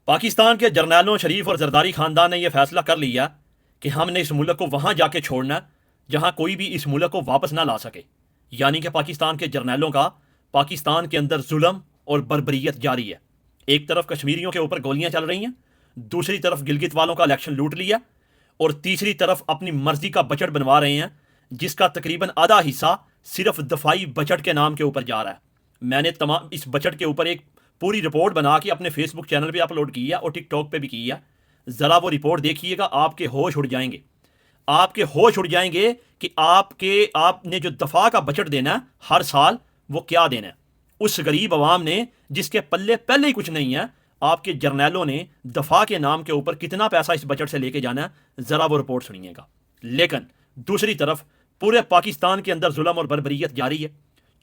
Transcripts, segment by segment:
پاکستان کے جرنیلوں شریف اور زرداری خاندان نے یہ فیصلہ کر لیا کہ ہم نے اس ملک کو وہاں جا کے چھوڑنا ہے جہاں کوئی بھی اس ملک کو واپس نہ لا سکے، یعنی کہ پاکستان کے جرنیلوں کا پاکستان کے اندر ظلم اور بربریت جاری ہے۔ ایک طرف کشمیریوں کے اوپر گولیاں چل رہی ہیں، دوسری طرف گلگت والوں کا الیکشن لوٹ لیا، اور تیسری طرف اپنی مرضی کا بجٹ بنوا رہے ہیں جس کا تقریباً آدھا حصہ صرف دفاعی بجٹ کے نام کے اوپر جا رہا ہے۔ میں نے تمام اس بجٹ کے اوپر ایک پوری رپورٹ بنا کے اپنے فیس بک چینل پہ اپلوڈ کی ہے اور ٹک ٹاک پہ بھی کی ہے، ذرا وہ رپورٹ دیکھیے گا، آپ کے ہوش اڑ جائیں گے، آپ کے ہوش اڑ جائیں گے کہ آپ نے جو دفاع کا بجٹ دینا ہے ہر سال وہ کیا دینا ہے۔ اس غریب عوام نے جس کے پلے پہلے ہی کچھ نہیں ہے، آپ کے جرنیلوں نے دفاع کے نام کے اوپر کتنا پیسہ اس بجٹ سے لے کے جانا ہے، ذرا وہ رپورٹ سنیے گا۔ لیکن دوسری طرف پورے پاکستان کے اندر ظلم اور بربریت جاری ہے۔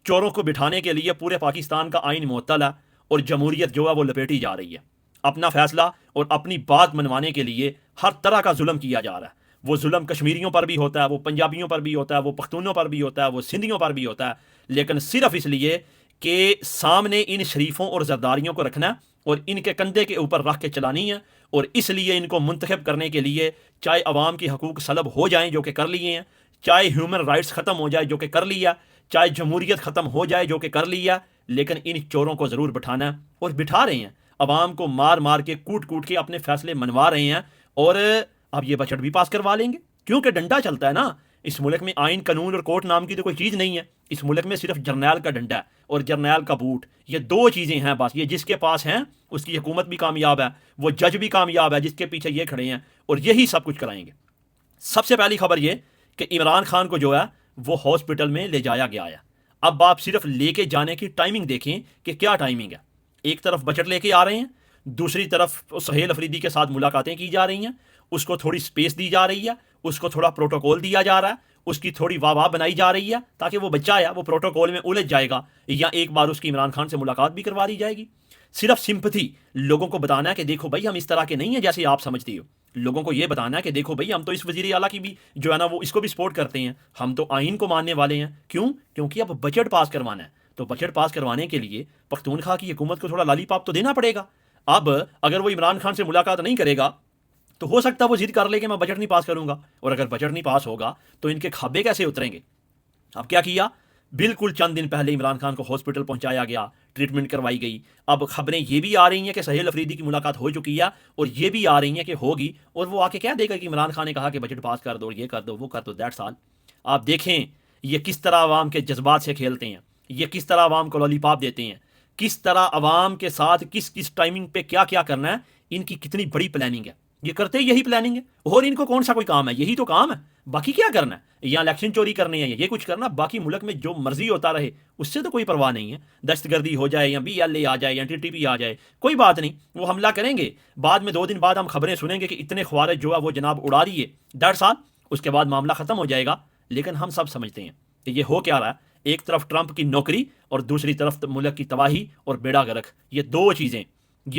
چوروں کو بٹھانے کے لیے پورے پاکستان کا آئین معطل ہے اور جمہوریت جو ہے وہ لپیٹی جا رہی ہے۔ اپنا فیصلہ اور اپنی بات منوانے کے لیے ہر طرح کا ظلم کیا جا رہا ہے۔ وہ ظلم کشمیریوں پر بھی ہوتا ہے، وہ پنجابیوں پر بھی ہوتا ہے، وہ پختونوں پر بھی ہوتا ہے، وہ سندھیوں پر بھی ہوتا ہے، لیکن صرف اس لیے کہ سامنے ان شریفوں اور زرداریوں کو رکھنا ہے اور ان کے کندھے کے اوپر رکھ کے چلانی ہے، اور اس لیے ان کو منتخب کرنے کے لیے چاہے عوام کی حقوق سلب ہو جائیں جو کہ کر لیے ہیں، چاہے ہیومن رائٹس ختم ہو جائے جو کہ کر لیا، چاہے جمہوریت ختم ہو جائے جو کہ کر لیا، لیکن ان چوروں کو ضرور بٹھانا ہے اور بٹھا رہے ہیں۔ عوام کو مار مار کے کوٹ کوٹ کے اپنے فیصلے منوا رہے ہیں، اور اب یہ بجٹ بھی پاس کروا لیں گے کیونکہ ڈنڈا چلتا ہے نا۔ اس ملک میں آئین قانون اور کورٹ نام کی تو کوئی چیز نہیں ہے، اس ملک میں صرف جرنیل کا ڈنڈا ہے اور جرنیل کا بوٹ، یہ دو چیزیں ہیں بس۔ یہ جس کے پاس ہیں اس کی حکومت بھی کامیاب ہے، وہ جج بھی کامیاب ہے جس کے پیچھے یہ کھڑے ہیں، اور یہی سب کچھ کرائیں گے۔ سب سے پہلی خبر یہ کہ عمران خان کو جو ہے وہ ہاسپٹل میں لے جایا گیا ہے۔ اب آپ صرف لے کے جانے کی ٹائمنگ دیکھیں کہ کیا ٹائمنگ ہے۔ ایک طرف بجٹ لے کے آ رہے ہیں، دوسری طرف سہیل افریدی کے ساتھ ملاقاتیں کی جا رہی ہیں، اس کو تھوڑی سپیس دی جا رہی ہے، اس کو تھوڑا پروٹوکول دیا جا رہا ہے، اس کی تھوڑی واہ واہ بنائی جا رہی ہے تاکہ وہ بچہ ہے وہ پروٹوکول میں الجھ جائے گا، یا ایک بار اس کی عمران خان سے ملاقات بھی کروا دی جائے گی۔ صرف سمپتھی، لوگوں کو بتانا ہے کہ دیکھو بھائی ہم اس طرح کے نہیں ہیں جیسے آپ سمجھتی ہو۔ لوگوں کو یہ بتانا ہے کہ دیکھو بھائی ہم تو اس وزیر اعلیٰ کی بھی جو ہے نا وہ اس کو بھی سپورٹ کرتے ہیں، ہم تو آئین کو ماننے والے ہیں۔ کیوں؟ کیونکہ اب بجٹ پاس کروانا ہے، تو بجٹ پاس کروانے کے لیے پختونخوا کی حکومت کو تھوڑا لالی پاپ تو دینا پڑے گا۔ اب اگر وہ عمران خان سے ملاقات نہیں کرے گا تو ہو سکتا ہے وہ ضد کر لے کہ میں بجٹ نہیں پاس کروں گا، اور اگر بجٹ نہیں پاس ہوگا تو ان کے کھابے کیسے اتریں گے۔ اب کیا کیا؟ بالکل چند دن پہلے عمران خان کو ہاسپٹل پہنچایا گیا، ٹریٹمنٹ کروائی گئی۔ اب خبریں یہ بھی آ رہی ہیں کہ سہیل افریدی کی ملاقات ہو چکی ہے، اور یہ بھی آ رہی ہیں کہ ہوگی، اور وہ آ کے کہہ دے گا کہ عمران خان نے کہا کہ بجٹ پاس کر دو، یہ کر دو، وہ کر دو، دیٹس آل۔ آپ دیکھیں یہ کس طرح عوام کے جذبات سے کھیلتے ہیں، یہ کس طرح عوام کو لالی پاپ دیتے ہیں، کس طرح عوام کے ساتھ کس کس ٹائمنگ پہ کیا کیا کرنا ہے، ان کی کتنی بڑی پلاننگ ہے۔ یہ کرتے یہی پلاننگ ہے، اور ان کو کون سا کوئی کام ہے؟ یہی تو کام ہے، باقی کیا کرنا ہے؟ یا الیکشن چوری کرنے ہیں، یہ کچھ کرنا، باقی ملک میں جو مرضی ہوتا رہے اس سے تو کوئی پرواہ نہیں ہے۔ دہشت گردی ہو جائے یا بی ایل اے آ جائے یا ٹی ٹی پی آ جائے، کوئی بات نہیں، وہ حملہ کریں گے، بعد میں 2 دن بعد ہم خبریں سنیں گے کہ اتنے خوارج جو ہے وہ جناب اڑا دیے، 1.5 سال، اس کے بعد معاملہ ختم ہو جائے گا۔ لیکن ہم سب سمجھتے ہیں کہ یہ ہو کیا رہا ہے، ایک طرف ٹرمپ کی نوکری اور دوسری طرف ملک کی تباہی اور بیڑا گرک۔ یہ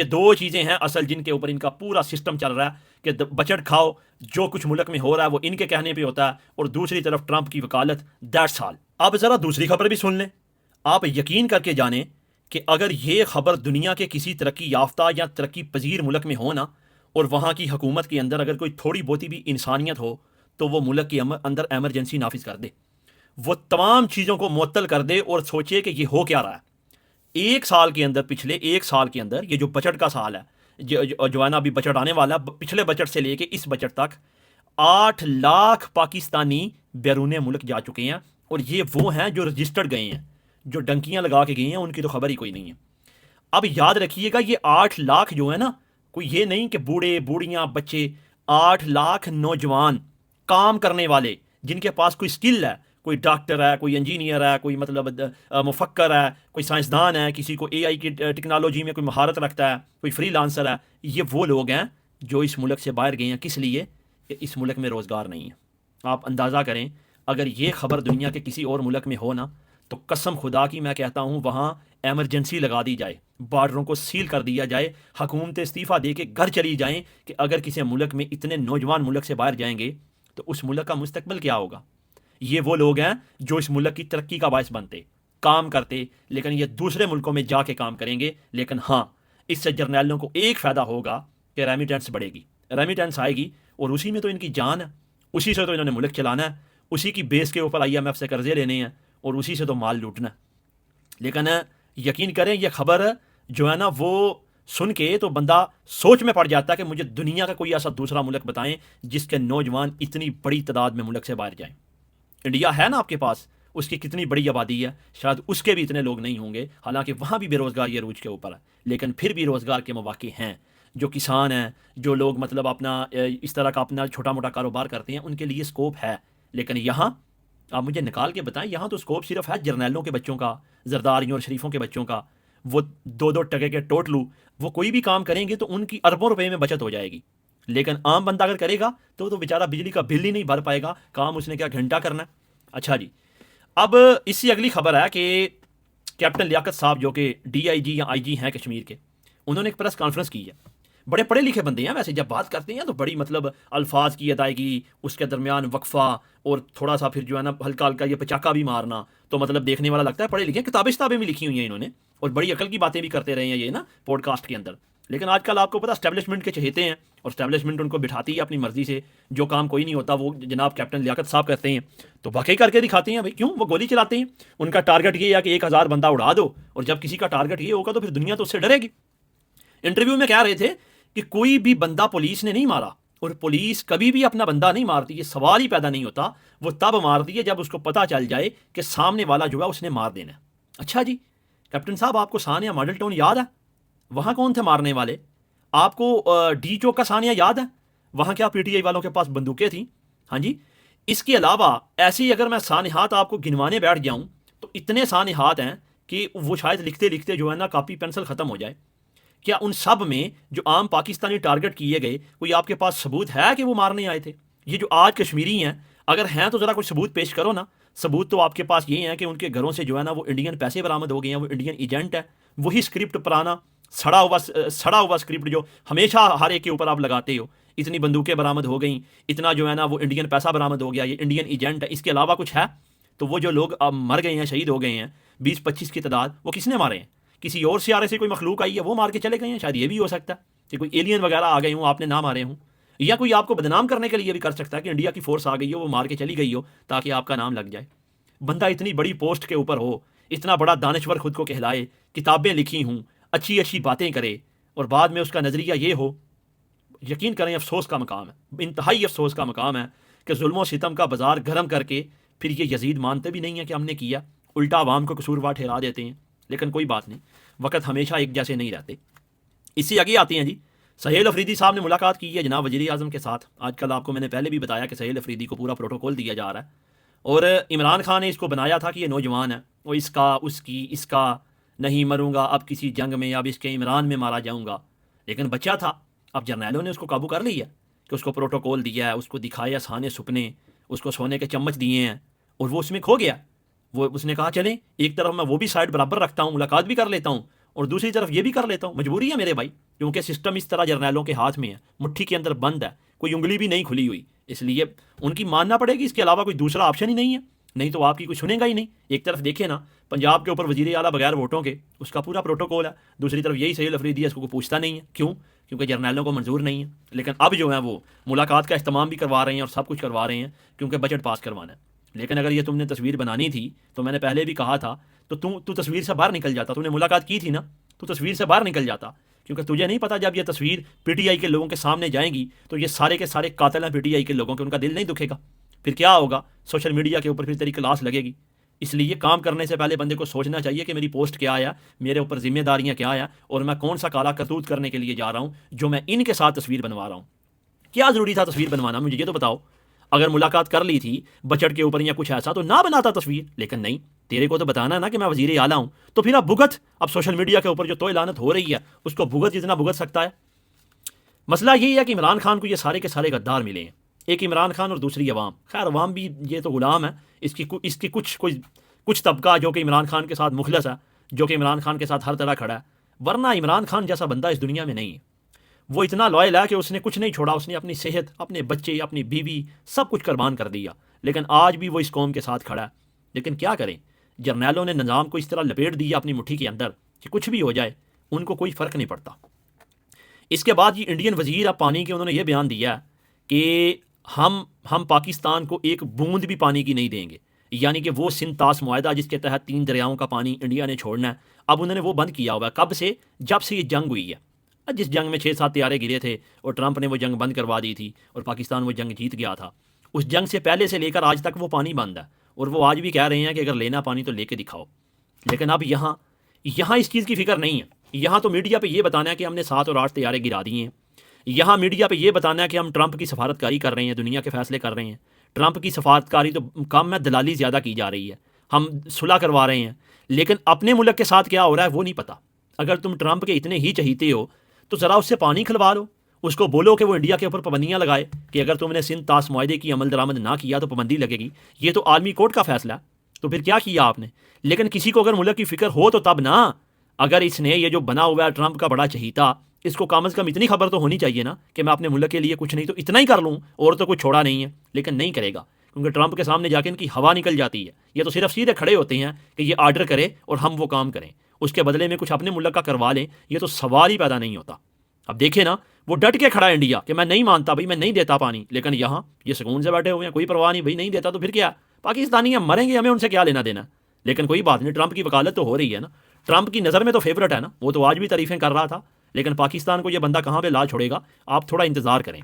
دو چیزیں ہیں اصل جن کے اوپر ان کا پورا سسٹم چل رہا ہے کہ بجٹ کھاؤ، جو کچھ ملک میں ہو رہا ہے وہ ان کے کہنے پہ ہوتا ہے، اور دوسری طرف ٹرمپ کی وکالت، دیٹس سال۔ اب ذرا دوسری خبر بھی سن لیں۔ آپ یقین کر کے جانیں کہ اگر یہ خبر دنیا کے کسی ترقی یافتہ یا ترقی پذیر ملک میں ہو نا، اور وہاں کی حکومت کے اندر اگر کوئی تھوڑی بہتی بھی انسانیت ہو، تو وہ ملک کے اندر ایمرجنسی نافذ کر دے، وہ تمام چیزوں کو معطل کر دے اور سوچے کہ یہ ہو کیا رہا ہے۔ ایک سال کے اندر، پچھلے ایک سال کے اندر، یہ جو بجٹ کا سال ہے، جو ہے نا ابھی بجٹ آنے والا ہے، پچھلے بجٹ سے لے کے اس بجٹ تک 8 لاکھ پاکستانی بیرون ملک جا چکے ہیں، اور یہ وہ ہیں جو رجسٹرڈ گئے ہیں، جو ڈنکیاں لگا کے گئے ہیں ان کی تو خبر ہی کوئی نہیں ہے۔ اب یاد رکھیے گا یہ 8 لاکھ جو ہے نا، کوئی یہ نہیں کہ بوڑھے بوڑھیاں بچے، 8 لاکھ نوجوان کام کرنے والے جن کے پاس کوئی سکل ہے، کوئی ڈاکٹر ہے، کوئی انجینئر ہے، کوئی مطلب مفکر ہے، کوئی سائنسدان ہے، کسی کو اے آئی کی ٹیکنالوجی میں کوئی مہارت رکھتا ہے، کوئی فری لانسر ہے۔ یہ وہ لوگ ہیں جو اس ملک سے باہر گئے ہیں، کس لیے؟ کہ اس ملک میں روزگار نہیں ہے۔ آپ اندازہ کریں اگر یہ خبر دنیا کے کسی اور ملک میں ہو نا، تو قسم خدا کی میں کہتا ہوں وہاں ایمرجنسی لگا دی جائے، بارڈروں کو سیل کر دیا جائے، حکومتیں استعفیٰ دے کے گھر چلی جائیں کہ اگر کسی ملک میں اتنے نوجوان ملک سے باہر جائیں گے تو اس ملک کا مستقبل کیا ہوگا۔ یہ وہ لوگ ہیں جو اس ملک کی ترقی کا باعث بنتے، کام کرتے، لیکن یہ دوسرے ملکوں میں جا کے کام کریں گے۔ لیکن ہاں، اس سے جرنیلوں کو ایک فائدہ ہوگا کہ ریمیٹنس بڑھے گی، ریمیٹنس آئے گی، اور اسی میں تو ان کی جان ہے، اسی سے تو انہوں نے ملک چلانا ہے، اسی کی بیس کے اوپر IMF سے قرضے لینے ہیں اور اسی سے تو مال لوٹنا ہے۔ لیکن یقین کریں یہ خبر جو ہے نا وہ سن کے تو بندہ سوچ میں پڑ جاتا ہے کہ مجھے دنیا کا کوئی ایسا دوسرا ملک بتائیں جس کے نوجوان اتنی بڑی تعداد میں ملک سے باہر جائیں۔ انڈیا ہے نا آپ کے پاس، اس کی کتنی بڑی آبادی ہے، شاید اس کے بھی اتنے لوگ نہیں ہوں گے، حالانکہ وہاں بھی بے روزگاری عروج کے اوپر ہے، لیکن پھر بھی روزگار کے مواقع ہیں۔ جو کسان ہیں، جو لوگ مطلب اپنا اس طرح کا اپنا چھوٹا موٹا کاروبار کرتے ہیں، ان کے لیے اسکوپ ہے۔ لیکن یہاں آپ مجھے نکال کے بتائیں، یہاں تو اسکوپ صرف ہے جرنیلوں کے بچوں کا، زرداریوں اور شریفوں کے بچوں کا۔ وہ 2-2 ٹکے کے ٹوٹلو وہ کوئی بھی کام کریں گے تو ان کی اربوں روپے میں بچت ہو جائے گی، لیکن عام بندہ اگر کرے گا تو بیچارہ بجلی کا بل ہی نہیں بھر پائے گا، کام اس نے کیا گھنٹہ کرنا ہے۔ اچھا جی، اب اس سے اگلی خبر ہے کہ کیپٹن لیاقت صاحب جو کہ DIG یا IG ہیں کشمیر کے، انہوں نے ایک پریس کانفرنس کی ہے۔ بڑے پڑھے لکھے بندے ہیں ویسے، جب بات کرتے ہیں تو بڑی مطلب الفاظ کی ادائیگی، اس کے درمیان وقفہ، اور تھوڑا سا پھر جو ہے نا ہلکا ہلکا یہ پچاکا بھی مارنا، تو مطلب دیکھنے والا لگتا ہے پڑھے لکھے، کتابیں بھی لکھی ہوئی ہیں انہوں نے، اور بڑی عقل کی باتیں بھی کرتے رہے ہیں یہ نا پوڈ کاسٹ کے اندر۔ لیکن آج کل آپ کو پتا اسٹیبلشمنٹ کے چہیتے ہیں، اور اسٹیبلشمنٹ ان کو بٹھاتی ہے اپنی مرضی سے، جو کام کوئی نہیں ہوتا وہ جناب کیپٹن لیاقت صاحب کرتے ہیں، تو واقعی کر کے دکھاتے ہیں۔ بھائی کیوں؟ وہ گولی چلاتے ہیں، ان کا ٹارگٹ یہ ہے کہ 1000 بندہ اڑا دو، اور جب کسی کا ٹارگٹ یہ ہوگا تو پھر دنیا تو اس سے ڈرے گی۔ انٹرویو میں کہہ رہے تھے کہ کوئی بھی بندہ پولیس نے نہیں مارا، اور پولیس کبھی بھی اپنا بندہ نہیں مارتی، یہ سوال ہی پیدا نہیں ہوتا، وہ تب مارتی ہے جب اس کو پتہ چل جائے کہ سامنے والا جو ہے اس نے مار دینا ہے۔ اچھا جی، کیپٹن صاحب آپ کو سانیہ ماڈل ٹاؤن یاد ہے؟ وہاں کون تھے مارنے والے؟ آپ کو ڈی چوک کا سانیہ یاد ہے؟ وہاں کیا PTI والوں کے پاس بندوقیں تھیں؟ ہاں جی، اس کے علاوہ ایسے ہی اگر میں سانحات آپ کو گنوانے بیٹھ جاؤں تو اتنے سانحات ہیں کہ وہ شاید لکھتے لکھتے جو ہے نا کاپی پینسل ختم ہو جائے۔ کیا ان سب میں جو عام پاکستانی ٹارگٹ کیے گئے، کوئی آپ کے پاس ثبوت ہے کہ وہ مارنے آئے تھے؟ یہ جو آج کشمیری ہیں، اگر ہیں تو ذرا کوئی ثبوت پیش کرو نا۔ ثبوت تو آپ کے پاس یہ ہے کہ ان کے گھروں سے جو ہے نا وہ انڈین پیسے برآمد ہو گئے ہیں، وہ انڈین ایجنٹ ہے، وہی اسکرپٹ پرانا سڑا ہوا اسکرپٹ جو ہمیشہ ہر ایک کے اوپر آپ لگاتے ہو، اتنی بندوقیں برآمد ہو گئیں، اتنا جو ہے نا وہ انڈین پیسہ برآمد ہو گیا، یہ انڈین ایجنٹ ہے، اس کے علاوہ کچھ ہے؟ تو وہ جو لوگ اب مر گئے ہیں، شہید ہو گئے ہیں 20-25 کی تعداد، وہ کس نے مارے ہیں؟ کسی اور سیارے سے کوئی مخلوق آئی ہے وہ مار کے چلے گئے ہیں؟ شاید یہ بھی ہو سکتا ہے کہ کوئی ایلین وغیرہ آ گئے ہوں، آپ نے نہ مارے ہوں، یا کوئی آپ کو بدنام کرنے کے لیے بھی کر سکتا ہے کہ انڈیا کی فورس آ گئی ہو، وہ مار کے چلی گئی ہو تاکہ آپ کا نام لگ جائے۔ بندہ اتنی بڑی پوسٹ کے اوپر ہو، اتنا بڑا دانشور خود کو کہلائے، کتابیں لکھی ہوں، اچھی اچھی باتیں کرے، اور بعد میں اس کا نظریہ یہ ہو، یقین کریں افسوس کا مقام ہے، انتہائی افسوس کا مقام ہے کہ ظلم و ستم کا بازار گرم کر کے پھر یہ یزید مانتے بھی نہیں ہیں کہ ہم نے کیا، الٹا عوام کو قصوروار ٹھہرا دیتے ہیں۔ لیکن کوئی بات نہیں، وقت ہمیشہ ایک جیسے نہیں رہتے۔ اس سے آگے آتے ہیں جی، سہیل افریدی صاحب نے ملاقات کی ہے جناب وزیر اعظم کے ساتھ۔ آج کل آپ کو میں نے پہلے بھی بتایا کہ سہیل افریدی کو پورا پروٹوکول دیا جا رہا ہے، اور عمران خان نے اس کو بنایا تھا کہ یہ نوجوان ہے، وہ اس کا نہیں مروں گا اب کسی جنگ میں، اب اس کے عمران میں مارا جاؤں گا، لیکن بچہ تھا۔ اب جرنیلوں نے اس کو قابو کر لیا کہ اس کو پروٹوکول دیا ہے، اس کو دکھایا سہانے سپنے، اس کو سونے کے چمچ دیے ہیں، اور وہ اس میں کھو گیا۔ اس نے کہا چلیں ایک طرف میں وہ بھی سائڈ برابر رکھتا ہوں، ملاقات بھی کر لیتا ہوں، اور دوسری طرف یہ بھی کر لیتا ہوں، مجبوری ہے میرے بھائی، کیونکہ سسٹم اس طرح جرنیلوں کے ہاتھ میں ہے، مٹھی کے اندر بند ہے، کوئی انگلی بھی نہیں کھلی ہوئی، اس لیے ان کی ماننا پڑے گی، اس کے علاوہ کوئی دوسرا آپشن ہی نہیں ہے، نہیں تو آپ کی کوئی سنے گا ہی نہیں۔ ایک طرف دیکھیں نا پنجاب کے اوپر وزیر اعلیٰ بغیر ووٹوں کے، اس کا پورا پروٹوکول ہے، دوسری طرف یہی سہیل افریدی ہے، اس کو کوئی پوچھتا نہیں ہے، کیوں؟ کیونکہ جرنیلوں کو منظور نہیں ہے۔ لیکن اب جو ہے وہ ملاقات کا اہتمام بھی کروا رہے ہیں اور سب کچھ کروا رہے ہیں، کیونکہ بجٹ پاس کروانا ہے۔ لیکن اگر یہ تم نے تصویر بنانی تھی تو میں نے پہلے بھی کہا تھا، تو تصویر سے باہر نکل جاتا، تو نے ملاقات کی تھی نا، تو تصویر سے باہر نکل جاتا، کیونکہ تجھے نہیں پتا جب یہ تصویر PTI کے لوگوں کے سامنے جائیں گی تو یہ سارے کے سارے قاتل ہیں PTI کے لوگوں کے، ان کا دل نہیں دکھے گا، پھر کیا ہوگا؟ سوشل میڈیا کے اوپر پھر تیری کلاس لگے گی۔ اس لیے کام کرنے سے پہلے بندے کو سوچنا چاہیے کہ میری پوسٹ کیا ہے، میرے اوپر ذمہ داریاں کیا ہیں، اور میں کون سا کالا کرتوت کرنے کے لیے جا رہا ہوں جو میں ان کے ساتھ تصویر بنوا رہا ہوں۔ کیا ضروری تھا تصویر بنوانا؟ مجھے یہ تو بتاؤ۔ اگر ملاقات کر لی تھی بجٹ کے اوپر یا کچھ ایسا تو نہ بناتا تصویر، لیکن نہیں، تیرے کو تو بتانا نا کہ میں وزیر اعلیٰ ہوں، تو پھر اب بھگت، اب سوشل میڈیا کے اوپر جو توئے لعنت ہو رہی ہے اس کو بھگت جتنا بھگت سکتا ہے۔ مسئلہ یہی ہے کہ عمران خان کو یہ سارے کے سارے غدار ملے ہیں، ایک عمران خان اور دوسری عوام۔ خیر عوام بھی یہ تو غلام ہے، اس کی کچھ طبقہ جو کہ عمران خان کے ساتھ مخلص ہے، جو کہ عمران خان کے ساتھ ہر طرح کھڑا ہے، ورنہ عمران خان جیسا بندہ اس دنیا میں نہیں ہے۔ وہ اتنا لوائل ہے کہ اس نے کچھ نہیں چھوڑا، اس نے اپنی صحت، اپنے بچے، اپنی بیوی سب کچھ قربان کر دیا، لیکن آج بھی وہ اس قوم کے ساتھ کھڑا ہے۔ لیکن کیا کریں، جرنیلوں نے نظام کو اس طرح لپیٹ دیا اپنی مٹھی کے اندر کہ کچھ بھی ہو جائے ان کو کوئی فرق نہیں پڑتا۔ اس کے بعد یہ انڈین وزیر اب پانی کے انہوں نے یہ بیان دیا ہے کہ ہم پاکستان کو ایک بوند بھی پانی کی نہیں دیں گے، یعنی کہ وہ سندھ طاس معاہدہ جس کے تحت 3 دریاؤں کا پانی انڈیا نے چھوڑنا ہے، اب انہوں نے وہ بند کیا ہوا ہے۔ کب سے؟ جب سے یہ جنگ ہوئی ہے، جس جنگ میں 6-7 طیارے گرے تھے اور ٹرمپ نے وہ جنگ بند کروا دی تھی اور پاکستان وہ جنگ جیت گیا تھا، اس جنگ سے پہلے سے لے کر آج تک وہ پانی بند ہے، اور وہ آج بھی کہہ رہے ہیں کہ اگر لینا پانی تو لے کے دکھاؤ۔ لیکن اب یہاں اس چیز کی فکر نہیں ہے۔ یہاں تو میڈیا پہ یہ بتانا ہے کہ ہم نے 7 اور 8 طیارے گرا دیے ہیں، یہاں میڈیا پہ یہ بتانا ہے کہ ہم ٹرمپ کی سفارتکاری کر رہے ہیں، دنیا کے فیصلے کر رہے ہیں۔ ٹرمپ کی سفارتکاری تو کم ہے، دلالی زیادہ کی جا رہی ہے، ہم صلح کروا رہے ہیں، لیکن اپنے ملک کے ساتھ کیا ہو رہا ہے وہ نہیں پتہ۔ اگر تم ٹرمپ کے اتنے ہی چہیتے ہو تو ذرا اس سے پانی کھلوا لو، اس کو بولو کہ وہ انڈیا کے اوپر پابندیاں لگائے کہ اگر تم نے سندھ طاس معاہدے کی عمل درآمد نہ کیا تو پابندی لگے گی۔ یہ تو عالمی کورٹ کا فیصلہ ہے، تو پھر کیا کیا آپ نے؟ لیکن کسی کو اگر ملک کی فکر ہو تو تب نا، اگر اس نے یہ جو بنا ہوا ہے ٹرمپ کا بڑا چہیتا، اس کو کم از کم اتنی خبر تو ہونی چاہیے نا کہ میں اپنے ملک کے لیے کچھ نہیں تو اتنا ہی کر لوں، اور تو کچھ چھوڑا نہیں ہے۔ لیکن نہیں کرے گا، کیونکہ ٹرمپ کے سامنے جا کے ان کی ہوا نکل جاتی ہے۔ یہ تو صرف سیدھے کھڑے ہوتے ہیں کہ یہ آرڈر کرے اور ہم وہ کام کریں، اس کے بدلے میں کچھ اپنے ملک کا کروا لیں، یہ تو سوال ہی پیدا نہیں ہوتا۔ اب دیکھیں نا، وہ ڈٹ کے کھڑا ہے انڈیا کہ میں نہیں مانتا بھائی، میں نہیں دیتا پانی، لیکن یہاں یہ سکون سے بیٹھے ہوئے ہیں، کوئی پرواہ نہیں، بھائی نہیں دیتا تو پھر کیا، پاکستانی ہم مریں گے، ہمیں ان سے کیا لینا دینا۔ لیکن کوئی بات نہیں، ٹرمپ کی وکالت تو ہو رہی ہے نا، ٹرمپ کی نظر میں تو فیورٹ ہے نا، وہ تو آج بھی تعریفیں کر رہا تھا، لیکن پاکستان کو یہ بندہ کہاں پہ لا چھوڑے گا، آپ تھوڑا انتظار کریں۔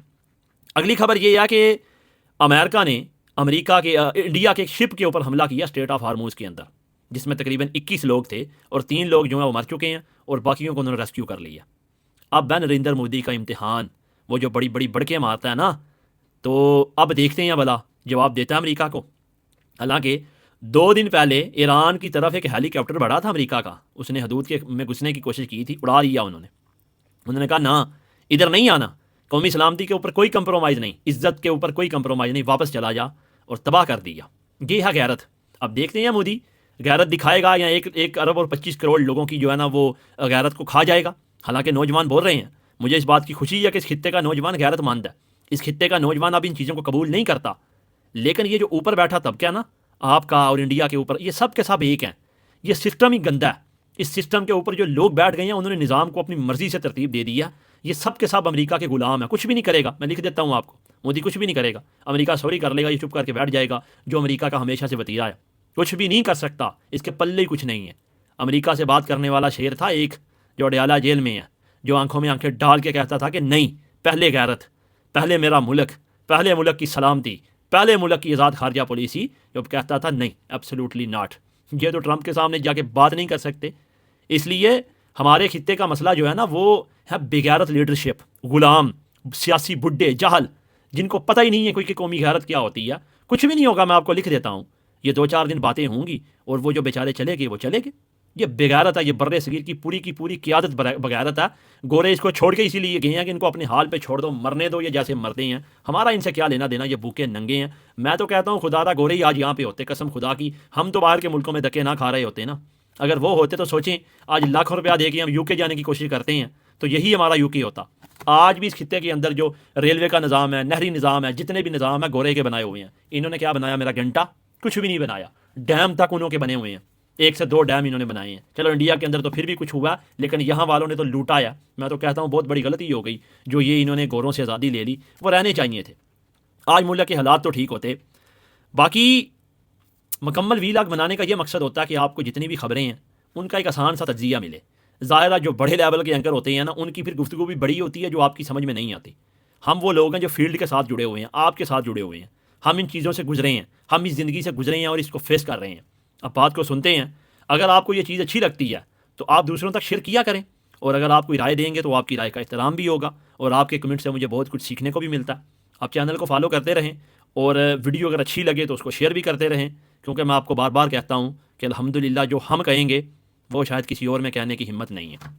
اگلی خبر یہ ہے کہ امریکہ نے انڈیا کے ایک شپ کے اوپر حملہ کیا اسٹریٹ آف ہارموز کے اندر، جس میں تقریباً 21 لوگ تھے اور 3 لوگ جو ہیں وہ مر چکے ہیں اور باقیوں کو انہوں نے ریسکیو کر لیا۔ اب نریندر مودی کا امتحان، وہ جو بڑی بڑی بڑکیں مارتا ہے نا، تو اب دیکھتے ہیں بھلا جواب دیتا ہے امریکہ کو۔ حالانکہ 2 دن پہلے ایران کی طرف ایک ہیلی کاپٹر بڑھا تھا امریکہ کا، اس نے حدود میں گھسنے کی کوشش کی تھی، اڑا لیا انہوں نے کہا نا ادھر نہیں آنا، قومی سلامتی کے اوپر کوئی کمپرومائز نہیں، عزت کے اوپر کوئی کمپرومائز نہیں، واپس چلا جا، اور تباہ کر دیا۔ یہ ہے غیرت۔ اب دیکھتے ہیں مودی غیرت دکھائے گا یا 1 ارب اور 25 کروڑ لوگوں کی جو ہے نا وہ غیرت کو کھا جائے گا۔ حالانکہ نوجوان بول رہے ہیں، مجھے اس بات کی خوشی ہے کہ اس خطے کا نوجوان غیرت مند ہے، اس خطے کا نوجوان اب ان چیزوں کو قبول نہیں کرتا، لیکن یہ جو اوپر بیٹھا تب کیا نا، آپ کا اور انڈیا کے اوپر، یہ سب کے سب ایک ہیں، یہ سسٹم ہی گندا ہے۔ اس سسٹم کے اوپر جو لوگ بیٹھ گئے ہیں، انہوں نے نظام کو اپنی مرضی سے ترتیب دے دیا، یہ سب کے سب امریکہ کے غلام ہیں، کچھ بھی نہیں کرے گا۔ میں لکھ دیتا ہوں آپ کو، مودی کچھ بھی نہیں کرے گا، امریکہ سوری کر لے گا، یہ چپ کر کے بیٹھ جائے گا، جو امریکہ کا ہمیشہ سے وتیرہ ہے، کچھ بھی نہیں کر سکتا، اس کے پلے ہی کچھ نہیں ہے۔ امریکہ سے بات کرنے والا شیر تھا ایک، جو اڈیالہ جیل میں ہے، جو آنکھوں میں آنکھیں ڈال کے کہتا تھا کہ نہیں، پہلے غیرت، پہلے میرا ملک، پہلے ملک کی سلامتی، پہلے ملک کی آزاد خارجہ پالیسی، جو کہتا تھا نہیں، ایبسلیوٹلی ناٹ۔ یہ تو ٹرمپ کے سامنے جا کے بات نہیں کر سکتے۔ اس لیے ہمارے خطے کا مسئلہ جو ہے نا، وہ ہے بےغیرت لیڈرشپ، غلام، سیاسی بڈھے، جہل، جن کو پتہ ہی نہیں ہے کوئی کہ قومی غیرت کیا ہوتی ہے۔ کچھ بھی نہیں ہوگا، میں آپ کو لکھ دیتا ہوں، یہ 2-4 دن باتیں ہوں گی اور وہ جو بیچارے چلے گئے وہ چلے گئے۔ یہ بغیرت ہے، یہ بر صغیر کی پوری قیادت بغیرت ہے۔ گورے اس کو چھوڑ کے اسی لیے گئے ہیں کہ ان کو اپنے حال پہ چھوڑ دو، مرنے دو، یہ جیسے مرتے ہیں، ہمارا ان سے کیا لینا دینا، یہ بھوکے ننگے ہیں۔ میں تو کہتا ہوں خدا دا گورے ہی آج یہاں پہ ہوتے، قسم خدا کی، ہم تو باہر کے ملکوں میں دھکے نہ کھا رہے ہوتے نا۔ اگر وہ ہوتے تو سوچیں، آج لاکھوں روپیہ دے کے ہم UK جانے کی کوشش کرتے ہیں، تو یہی ہمارا UK ہوتا۔ آج بھی اس خطے کے اندر جو ریلوے کا نظام ہے، نہری نظام ہے، جتنے بھی نظام ہے، گورے کے بنائے ہوئے ہیں۔ انہوں نے کیا بنایا؟ میرا گھنٹہ، کچھ بھی نہیں بنایا۔ ڈیم تک انہوں کے بنے ہوئے ہیں، 1 سے 2 ڈیم انہوں نے بنائے ہیں۔ چلو انڈیا کے اندر تو پھر بھی کچھ ہوا، لیکن یہاں والوں نے تو لوٹا ہے۔ میں تو کہتا ہوں بہت بڑی غلطی ہو گئی جو یہ انہوں نے گوروں سے آزادی لے لی، وہ رہنے چاہیے تھے، آج ملک کے حالات تو ٹھیک ہوتے۔ باقی مکمل ویلاگ بنانے کا یہ مقصد ہوتا ہے کہ آپ کو جتنی بھی خبریں ہیں ان کا ایک آسان سا تجزیہ ملے۔ ظاہر ہے جو بڑے لیول کے اینکر ہوتے ہیں نا، ان کی پھر گفتگو بھی بڑی ہوتی ہے جو آپ کی سمجھ میں نہیں آتی۔ ہم وہ لوگ ہیں جو فیلڈ کے ساتھ جڑے ہوئے ہیں، آپ کے ساتھ جڑے ہوئے ہیں، ہم ان چیزوں سے گزرے ہیں، ہم اس زندگی سے گزرے ہیں اور اس کو فیس کر رہے ہیں۔ اب بات کو سنتے ہیں، اگر آپ کو یہ چیز اچھی لگتی ہے تو آپ دوسروں تک شیئر کیا کریں، اور اگر آپ کوئی رائے دیں گے تو آپ کی رائے کا احترام بھی ہوگا، اور آپ کے کمنٹ سے مجھے بہت کچھ سیکھنے کو بھی ملتا ہے۔ آپ چینل کو فالو کرتے رہیں، اور ویڈیو اگر اچھی لگے تو اس کو شیئر بھی کرتے رہیں، کیونکہ میں آپ کو بار بار کہتا ہوں کہ الحمدللہ جو ہم کہیں گے وہ شاید کسی اور میں کہنے کی ہمت نہیں ہے۔